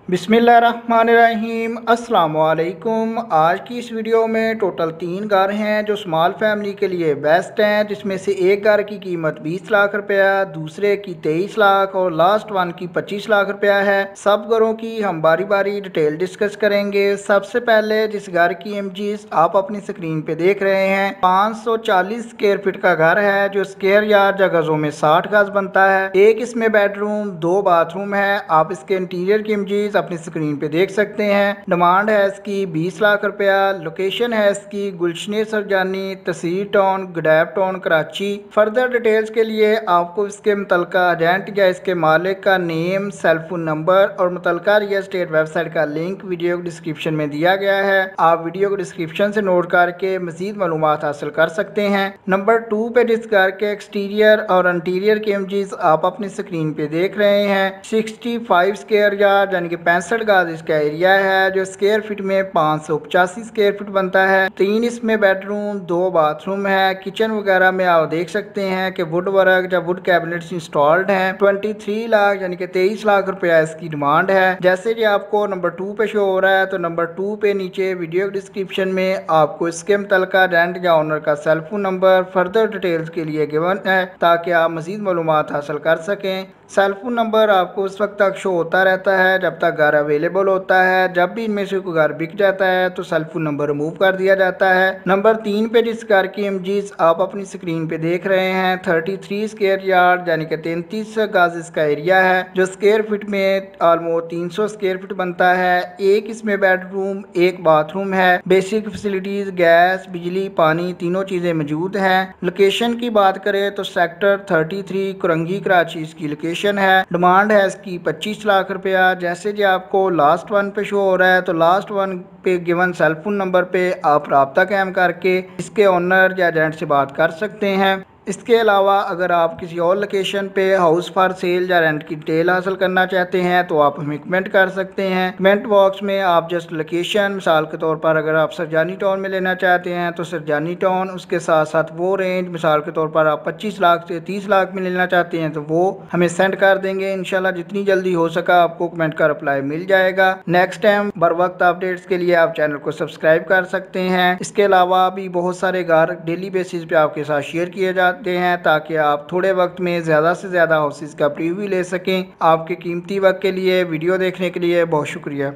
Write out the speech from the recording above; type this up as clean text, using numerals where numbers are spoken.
बिस्मिल्लाहिर्रहमानिर्रहीम अस्सलाम वालेकुम। आज की इस वीडियो में टोटल 3 घर हैं जो स्मॉल फैमिली के लिए बेस्ट हैं, जिसमें से एक घर की कीमत 20 लाख रुपया, दूसरे की 23 लाख और लास्ट वन की 25 लाख रुपया है। सब घरों की हम बारी बारी डिटेल डिस्कस करेंगे। सबसे पहले जिस घर की इमेजेस आप अपनी स्क्रीन पे देख रहे हैं 540 स्क्वायर फीट का घर है जो स्क्वायर यार्ड या गजों में 60 गज बनता है। एक इसमें बेडरूम 2 बाथरूम है। आप इसके इंटीरियर की इमेजेस अपनी स्क्रीन पे देख सकते हैं। डिमांड है इसकी 20 लाख रुपया। लोकेशन है इसकी गुलशन सरजानी, तहसील टाउन, गडैब टाउन, कराची। फर्दर डिटेल्स के लिए आपको इसके मुतलका एजेंट या इसके मालिक का नेम, सेल फोन नंबर और मुतलका रियल एस्टेट वेबसाइट का लिंक वीडियो डिस्क्रिप्शन में दिया गया है। आप वीडियो को डिस्क्रिप्शन से नोट करके मजीद मालूमात हासिल कर सकते हैं। नंबर 2 पे जिस घर के एक्सटीरियर और इंटीरियर के इमेजेस आप अपनी स्क्रीन पे देख रहे हैं 65 स्क्वायर यार्ड यानी कि 65 गज इसका एरिया है जो स्क्वायर फीट में 585 स्क्वायर फीट बनता है। 3 इसमें बेडरूम 2 बाथरूम है। किचन वगैरह में आप देख सकते हैं कि वुड वर्क या वुड कैबिनेट्स इंस्टॉल्ड हैं। 23 लाख यानी कि 23 लाख रुपया इसकी डिमांड है। जैसे कि आपको नंबर 2 पे शो हो रहा है तो नंबर 2 पे नीचे वीडियो डिस्क्रिप्शन में आपको इसके मुतलका रेंट या ओनर का cell phone number further details के लिए गिवन है ताकि आप मजीद मालूमात हासिल कर सकें। सेल फोन नंबर आपको उस वक्त तक शो होता रहता है जब तक घर अवेलेबल होता है। जब भी इनमें से कोई घर बिक जाता है तो सेल फोन नंबर रिमूव कर दिया जाता है। नंबर 3 पे जिस घर की इमेजेस आप अपनी स्क्रीन पे देख रहे हैं 33 स्क्वायर यार्ड यानी कि 33 गज इसका एरिया है जो स्क्वायर फीट में ऑलमोस्ट 300 स्क्वायर फीट बनता है। एक इसमें बेडरूम 1 बाथरूम है। बेसिक फैसिलिटीज गैस, बिजली, पानी तीनों चीज़ें मौजूद हैं। लोकेशन की बात करें तो सेक्टर 33 कुरंगी कराची इसकी लोकेशन है। डिमांड है इसकी 25 लाख रुपया। जैसे कि आपको लास्ट वन पे शो हो रहा है तो लास्ट वन पे गिवन सेल फोन नंबर पे आप राब्ता कायम करके इसके ओनर या एजेंट से बात कर सकते हैं। इसके अलावा अगर आप किसी और लोकेशन पे हाउस फॉर सेल या रेंट की डिटेल हासिल करना चाहते हैं तो आप हमें कमेंट कर सकते हैं। कमेंट बॉक्स में आप जस्ट लोकेशन, मिसाल के तौर पर अगर आप सरजानी टाउन में लेना चाहते हैं तो सरजानी टाउन, उसके साथ साथ वो रेंज मिसाल के तौर पर आप 25 लाख से 30 लाख में लेना चाहते हैं तो वो हमें सेंड कर देंगे। इंशाल्लाह जितनी जल्दी हो सका आपको कमेंट का रिप्लाई मिल जाएगा। नेक्स्ट टाइम बर वक्त अपडेट्स के लिए आप चैनल को सब्सक्राइब कर सकते हैं। इसके अलावा भी बहुत सारे घर डेली बेसिस पे आपके साथ शेयर किए जाते हैं ताकि आप थोड़े वक्त में ज़्यादा से ज़्यादा हाउसेस का प्रीव्यू ले सकें। आपके कीमती वक्त के लिए वीडियो देखने के लिए बहुत शुक्रिया।